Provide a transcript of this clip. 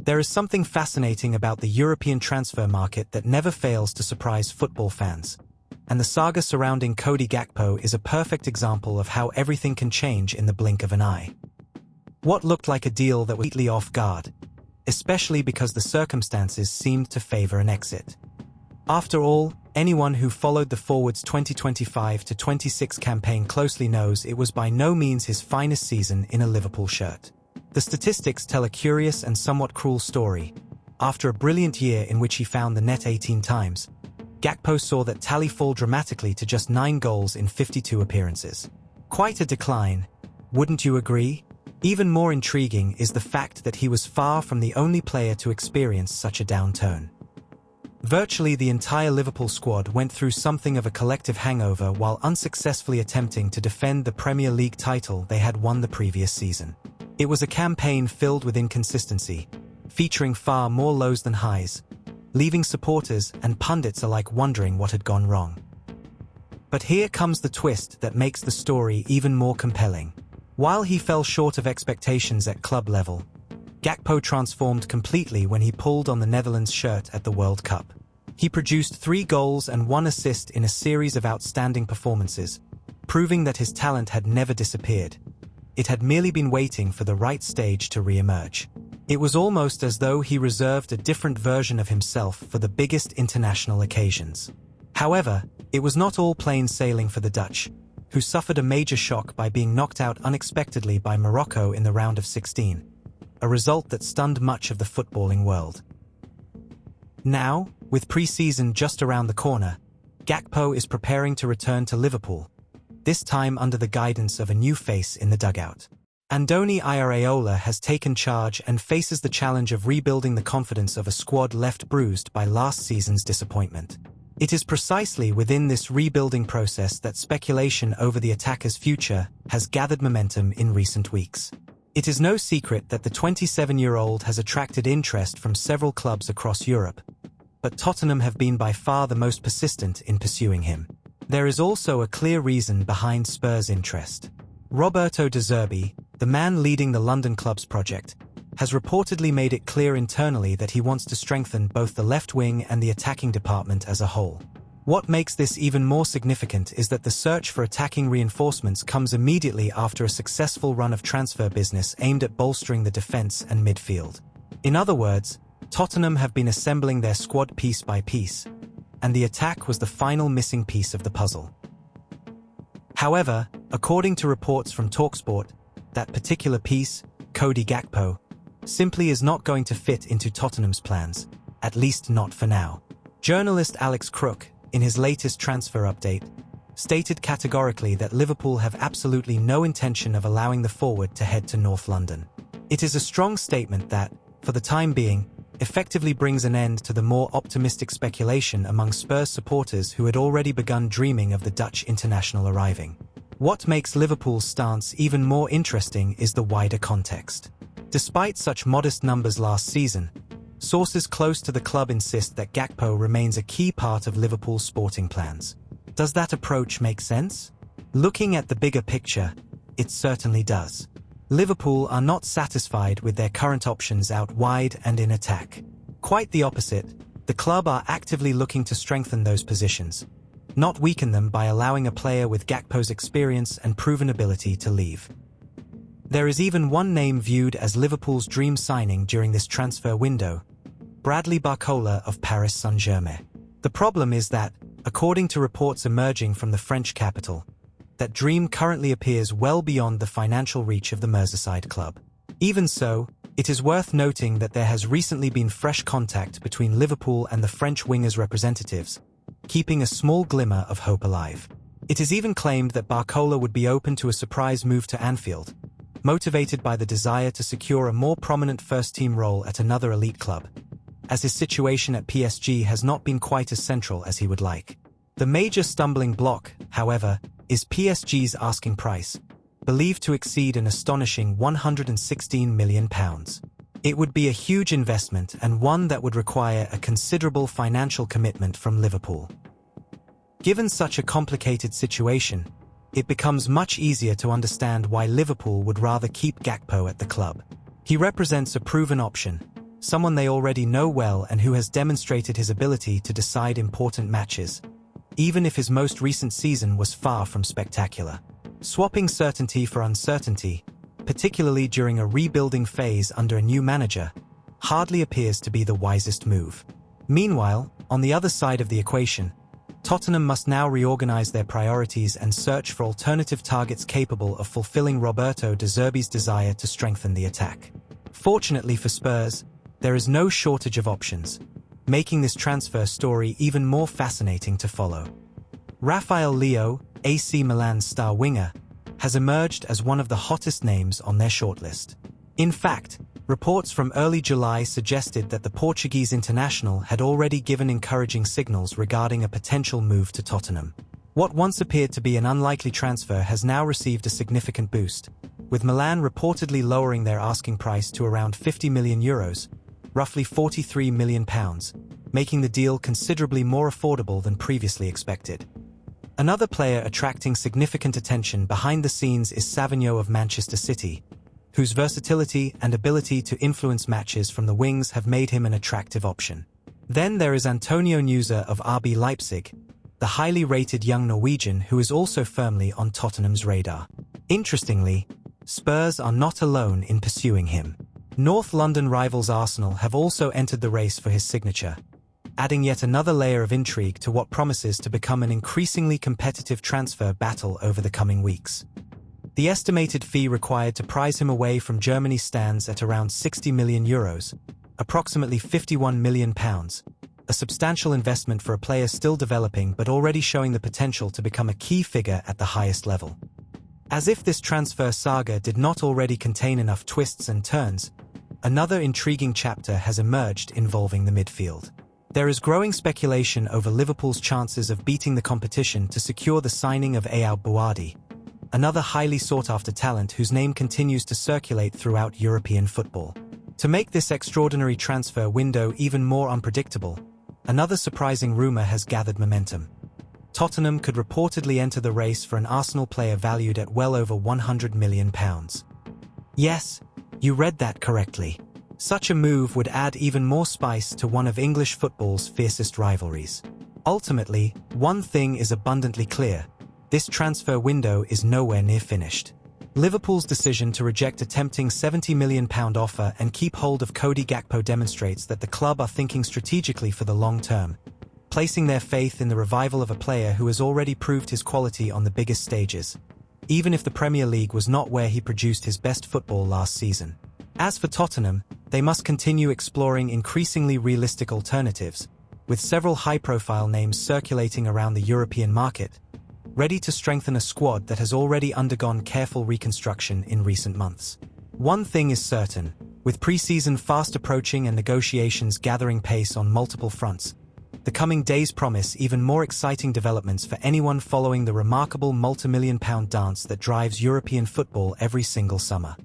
There is something fascinating about the European transfer market that never fails to surprise football fans. And the saga surrounding Cody Gakpo is a perfect example of how everything can change in the blink of an eye. What looked like a deal that was completely off guard, especially because the circumstances seemed to favor an exit. After all, anyone who followed the forward's 2025-26 campaign closely knows it was by no means his finest season in a Liverpool shirt. The statistics tell a curious and somewhat cruel story. After a brilliant year in which he found the net 18 times, Gakpo saw that tally fall dramatically to just 9 goals in 52 appearances. Quite a decline, wouldn't you agree? Even more intriguing is the fact that he was far from the only player to experience such a downturn. Virtually the entire Liverpool squad went through something of a collective hangover while unsuccessfully attempting to defend the Premier League title they had won the previous season. It was a campaign filled with inconsistency, featuring far more lows than highs, leaving supporters and pundits alike wondering what had gone wrong. But here comes the twist that makes the story even more compelling. While he fell short of expectations at club level, Gakpo transformed completely when he pulled on the Netherlands shirt at the World Cup. He produced 3 goals and 1 assist in a series of outstanding performances, proving that his talent had never disappeared. It had merely been waiting for the right stage to re-emerge. It was almost as though he reserved a different version of himself for the biggest international occasions. However, it was not all plain sailing for the Dutch, who suffered a major shock by being knocked out unexpectedly by Morocco in the round of 16, a result that stunned much of the footballing world. Now, with pre-season just around the corner, Gakpo is preparing to return to Liverpool, this time under the guidance of a new face in the dugout. Andoni Iraola has taken charge and faces the challenge of rebuilding the confidence of a squad left bruised by last season's disappointment. It is precisely within this rebuilding process that speculation over the attacker's future has gathered momentum in recent weeks. It is no secret that the 27-year-old has attracted interest from several clubs across Europe, but Tottenham have been by far the most persistent in pursuing him. There is also a clear reason behind Spurs' interest. Roberto De Zerbi, the man leading the London club's project, has reportedly made it clear internally that he wants to strengthen both the left wing and the attacking department as a whole. What makes this even more significant is that the search for attacking reinforcements comes immediately after a successful run of transfer business aimed at bolstering the defense and midfield. In other words, Tottenham have been assembling their squad piece by piece, and the attack was the final missing piece of the puzzle. However, according to reports from TalkSport, that particular piece, Cody Gakpo, simply is not going to fit into Tottenham's plans, at least not for now. Journalist Alex Crook, in his latest transfer update, stated categorically that Liverpool have absolutely no intention of allowing the forward to head to North London. It is a strong statement that, for the time being, effectively brings an end to the more optimistic speculation among Spurs supporters who had already begun dreaming of the Dutch international arriving. What makes Liverpool's stance even more interesting is the wider context. Despite such modest numbers last season, sources close to the club insist that Gakpo remains a key part of Liverpool's sporting plans. Does that approach make sense? Looking at the bigger picture, it certainly does. Liverpool are not satisfied with their current options out wide and in attack. Quite the opposite, the club are actively looking to strengthen those positions, not weaken them by allowing a player with Gakpo's experience and proven ability to leave. There is even one name viewed as Liverpool's dream signing during this transfer window: Bradley Barcola of Paris Saint-Germain. The problem is that, according to reports emerging from the French capital, that dream currently appears well beyond the financial reach of the Merseyside club. Even so, it is worth noting that there has recently been fresh contact between Liverpool and the French winger's representatives, keeping a small glimmer of hope alive. It is even claimed that Barcola would be open to a surprise move to Anfield, motivated by the desire to secure a more prominent first-team role at another elite club, as his situation at PSG has not been quite as central as he would like. The major stumbling block, however, is PSG's asking price, believed to exceed an astonishing £116 million. It would be a huge investment and one that would require a considerable financial commitment from Liverpool. Given such a complicated situation, it becomes much easier to understand why Liverpool would rather keep Gakpo at the club. He represents a proven option, someone they already know well and who has demonstrated his ability to decide important matches, even if his most recent season was far from spectacular. Swapping certainty for uncertainty, particularly during a rebuilding phase under a new manager, hardly appears to be the wisest move. Meanwhile, on the other side of the equation, Tottenham must now reorganize their priorities and search for alternative targets capable of fulfilling Roberto De Zerbi's desire to strengthen the attack. Fortunately for Spurs, there is no shortage of options, making this transfer story even more fascinating to follow. Rafael Leão, AC Milan's star winger, has emerged as one of the hottest names on their shortlist. In fact, reports from early July suggested that the Portuguese international had already given encouraging signals regarding a potential move to Tottenham. What once appeared to be an unlikely transfer has now received a significant boost, with Milan reportedly lowering their asking price to around €50 million, roughly £43 million, making the deal considerably more affordable than previously expected. Another player attracting significant attention behind the scenes is Savinho of Manchester City, whose versatility and ability to influence matches from the wings have made him an attractive option. Then there is Antonio Nusa of RB Leipzig, the highly rated young Norwegian who is also firmly on Tottenham's radar. Interestingly, Spurs are not alone in pursuing him. North London rivals Arsenal have also entered the race for his signature, adding yet another layer of intrigue to what promises to become an increasingly competitive transfer battle over the coming weeks. The estimated fee required to prize him away from Germany stands at around €60 million, approximately £51 million, a substantial investment for a player still developing but already showing the potential to become a key figure at the highest level. As if this transfer saga did not already contain enough twists and turns, another intriguing chapter has emerged involving the midfield. There is growing speculation over Liverpool's chances of beating the competition to secure the signing of Ayal Bouadi, another highly sought-after talent whose name continues to circulate throughout European football. To make this extraordinary transfer window even more unpredictable, another surprising rumor has gathered momentum. Tottenham could reportedly enter the race for an Arsenal player valued at well over £100 million. Yes, you read that correctly. Such a move would add even more spice to one of English football's fiercest rivalries. Ultimately, one thing is abundantly clear: this transfer window is nowhere near finished. Liverpool's decision to reject a tempting £70 million offer and keep hold of Cody Gakpo demonstrates that the club are thinking strategically for the long term, placing their faith in the revival of a player who has already proved his quality on the biggest stages, even if the Premier League was not where he produced his best football last season. As for Tottenham, they must continue exploring increasingly realistic alternatives, with several high-profile names circulating around the European market, ready to strengthen a squad that has already undergone careful reconstruction in recent months. One thing is certain: with pre-season fast approaching and negotiations gathering pace on multiple fronts, the coming days promise even more exciting developments for anyone following the remarkable multi-million-pound dance that drives European football every single summer.